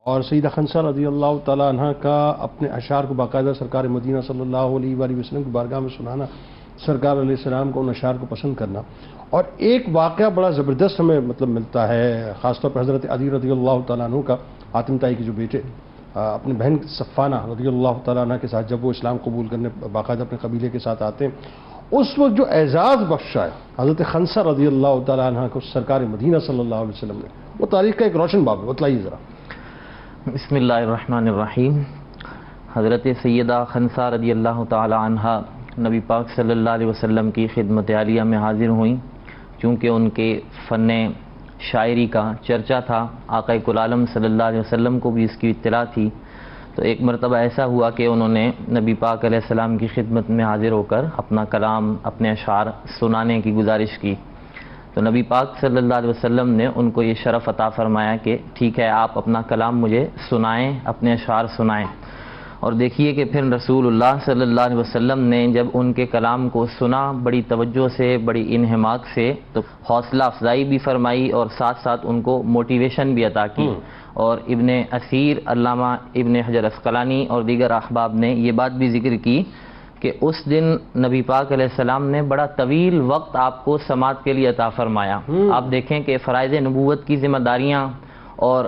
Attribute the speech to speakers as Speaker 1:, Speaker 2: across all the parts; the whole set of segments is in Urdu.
Speaker 1: اور سیدہ خنسا رضی اللہ تعالیٰ عنہ کا اپنے اشعار کو باقاعدہ سرکار مدینہ صلی اللہ علیہ وآلہ وسلم کی بارگاہ میں سنانا، سرکار علیہ السلام کو ان اشعار کو پسند کرنا. اور ایک واقعہ بڑا زبردست ہمیں ملتا ہے، خاص طور پر حضرت علی رضی اللہ تعالیٰ عنہ کا، حاتم طائی کے جو بیٹے، اپنی بہن صفانہ رضی اللہ تعالیٰ عنہ کے ساتھ جب وہ اسلام قبول کرنے باقاعدہ اپنے قبیلے کے ساتھ آتے ہیں، اس وقت جو اعزاز بخشا ہے حضرت خنسا رضی اللہ تعالیٰ عنہ کو سرکار مدینہ صلی اللہ علیہ وسلم نے، وہ تاریخ کا ایک روشن باب ہے، بتلائیے ذرا.
Speaker 2: بسم اللہ الرحمن الرحیم. حضرت سیدہ خنسا رضی اللہ تعالی عنہ نبی پاک صلی اللہ علیہ وسلم کی خدمت عالیہ میں حاضر ہوئیں. چونکہ ان کے فن شاعری کا چرچا تھا، آقا کل عالم صلی اللہ علیہ وسلم کو بھی اس کی اطلاع تھی، تو ایک مرتبہ ایسا ہوا کہ انہوں نے نبی پاک علیہ السلام کی خدمت میں حاضر ہو کر اپنا کلام، اپنے اشعار سنانے کی گزارش کی. تو نبی پاک صلی اللہ علیہ وسلم نے ان کو یہ شرف عطا فرمایا کہ ٹھیک ہے، آپ اپنا کلام مجھے سنائیں، اپنے اشعار سنائیں. اور دیکھیے کہ پھر رسول اللہ صلی اللہ علیہ وسلم نے جب ان کے کلام کو سنا بڑی توجہ سے، بڑی انہماک سے، تو حوصلہ افزائی بھی فرمائی اور ساتھ ساتھ ان کو موٹیویشن بھی عطا کی. اور ابن اثیر، علامہ ابن حجر عسقلانی اور دیگر احباب نے یہ بات بھی ذکر کی کہ اس دن نبی پاک علیہ السلام نے بڑا طویل وقت آپ کو سماعت کے لیے عطا فرمایا. آپ دیکھیں کہ فرائض نبوت کی ذمہ داریاں اور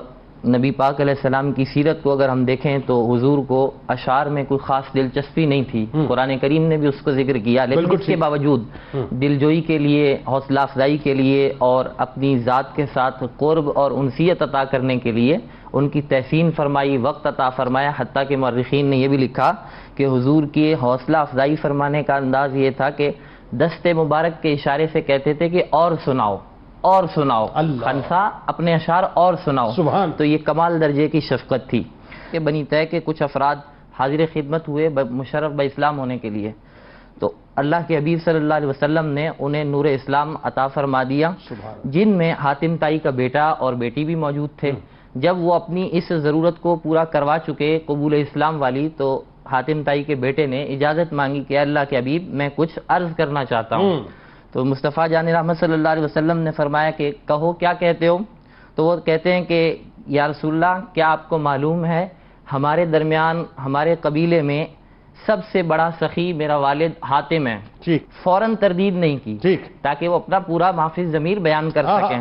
Speaker 2: نبی پاک علیہ السلام کی سیرت کو اگر ہم دیکھیں تو حضور کو اشعار میں کوئی خاص دلچسپی نہیں تھی. قرآن کریم نے بھی اس کو ذکر کیا، لیکن اس کے باوجود دلجوئی کے لیے، حوصلہ افزائی کے لیے اور اپنی ذات کے ساتھ قرب اور انسیت عطا کرنے کے لیے ان کی تحسین فرمائی، وقت عطا فرمایا. حتیٰ کہ مورخین نے یہ بھی لکھا کہ حضور کی حوصلہ افزائی فرمانے کا انداز یہ تھا کہ دست مبارک کے اشارے سے کہتے تھے کہ اور سناؤ، اور سناؤ، خنسا اپنے اشعار اور سناؤ. سبحان. تو یہ کمال درجے کی شفقت تھی کہ بنی طے کے کچھ افراد حاضر خدمت ہوئے مشرف با اسلام ہونے کے لیے، تو اللہ کے حبیب صلی اللہ علیہ وسلم نے انہیں نور اسلام عطا فرما دیا، جن میں حاتم طائی کا بیٹا اور بیٹی بھی موجود تھے. جب وہ اپنی اس ضرورت کو پورا کروا چکے قبول اسلام والی، تو حاتم طائی کے بیٹے نے اجازت مانگی کہ اللہ کے حبیب میں کچھ عرض کرنا چاہتا ہوں. تو مصطفیٰ جان رحمت صلی اللہ علیہ وسلم نے فرمایا کہ کہو، کیا کہتے ہو؟ تو وہ کہتے ہیں کہ یا رسول اللہ، کیا آپ کو معلوم ہے ہمارے درمیان، ہمارے قبیلے میں سب سے بڑا سخی میرا والد حاتم ہے. فوراً تردید نہیں کی تاکہ وہ اپنا پورا محفوظ ضمیر بیان کر سکیں.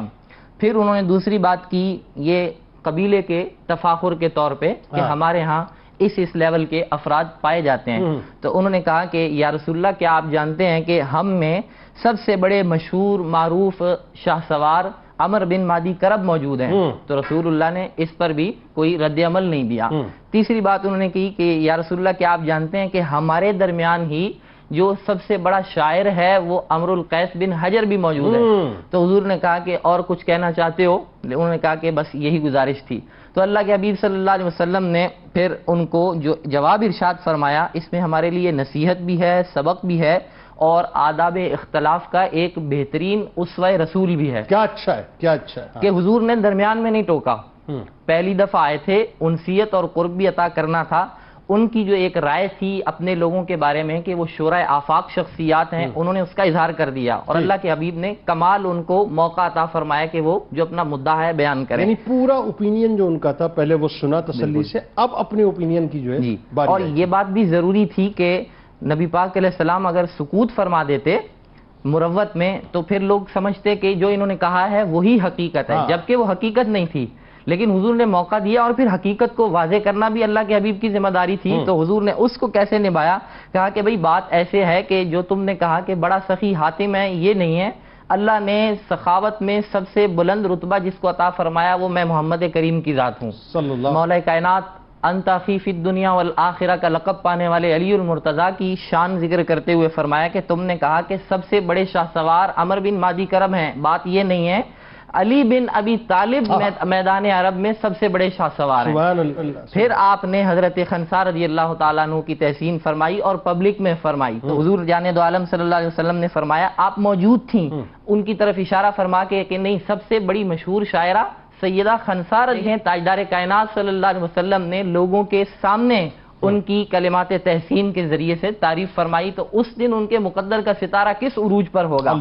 Speaker 2: پھر انہوں نے دوسری بات کی، یہ قبیلے کے تفاخر کے طور پہ کہ ہمارے ہاں اس لیول کے افراد پائے جاتے ہیں. تو انہوں نے کہا کہ یا رسول اللہ، کیا آپ جانتے ہیں کہ ہم میں سب سے بڑے مشہور معروف شاہ سوار عمر بن مادی کرب موجود ہیں؟ تو رسول اللہ نے اس پر بھی کوئی رد عمل نہیں دیا. تیسری بات انہوں نے کی کہ یا رسول اللہ، کیا آپ جانتے ہیں کہ ہمارے درمیان ہی جو سب سے بڑا شاعر ہے وہ امر القیس بن حجر بھی موجود ہے. تو حضور نے کہا کہ اور کچھ کہنا چاہتے ہو؟ انہوں نے کہا کہ بس یہی گزارش تھی. تو اللہ کے حبیب صلی اللہ علیہ وسلم نے پھر ان کو جو جواب ارشاد فرمایا، اس میں ہمارے لیے نصیحت بھی ہے، سبق بھی ہے اور آداب اختلاف کا ایک بہترین اسوہ رسول بھی ہے.
Speaker 1: کیا اچھا ہے، کیا اچھا ہے
Speaker 2: کہ حضور نے درمیان میں نہیں ٹوکا. پہلی دفعہ آئے تھے، انسیت اور قرب بھی عطا کرنا تھا. ان کی جو ایک رائے تھی اپنے لوگوں کے بارے میں کہ وہ شورائے آفاق شخصیات ہیں، انہوں نے اس کا اظہار کر دیا اور اللہ کے حبیب نے کمال ان کو موقع عطا فرمایا کہ وہ جو اپنا مدعا ہے بیان کریں.
Speaker 1: یعنی پورا اوپینین جو ان کا تھا پہلے وہ سنا تسلی سے، اب اپنے اوپینین کی جو ہے باری.
Speaker 2: اور یہ بات بھی ضروری تھی کہ نبی پاک علیہ السلام اگر سکوت فرما دیتے مروت میں تو پھر لوگ سمجھتے کہ جو انہوں نے کہا ہے وہی حقیقت ہے، جبکہ وہ حقیقت نہیں تھی. لیکن حضور نے موقع دیا اور پھر حقیقت کو واضح کرنا بھی اللہ کے حبیب کی ذمہ داری تھی. تو حضور نے اس کو کیسے نبھایا؟ کہا کہ بھئی بات ایسے ہے کہ جو تم نے کہا کہ بڑا سخی حاتم ہے، یہ نہیں ہے. اللہ نے سخاوت میں سب سے بلند رتبہ جس کو عطا فرمایا وہ میں محمد کریم کی ذات ہوں. مولا کائنات انت اخی فی الدنیا والآخرہ کا لقب پانے والے علی المرتضیٰ کی شان ذکر کرتے ہوئے فرمایا کہ تم نے کہا کہ سب سے بڑے شاہ سوار عمر بن مادی کرب ہیں. بات یہ نہیں ہے، علی بن ابی طالب میدان عرب میں سب سے بڑے شاہ سوار ہیں. پھر آپ نے حضرت خنسا رضی اللہ تعالیٰ عنہ کی تحسین فرمائی اور پبلک میں فرمائی. تو حضور جان دو عالم صلی اللہ علیہ وسلم نے فرمایا آپ موجود تھیں، ان کی طرف اشارہ فرما کے کہ نہیں، سب سے بڑی مشہور شاعرہ سیدہ خنسا رضی ہیں، تاجدار کائنات صلی اللہ علیہ وسلم نے لوگوں کے سامنے ان کی کلمات تحسین کے ذریعے سے تعریف فرمائی. تو اس دن ان کے مقدر کا ستارہ کس عروج پر ہوگا.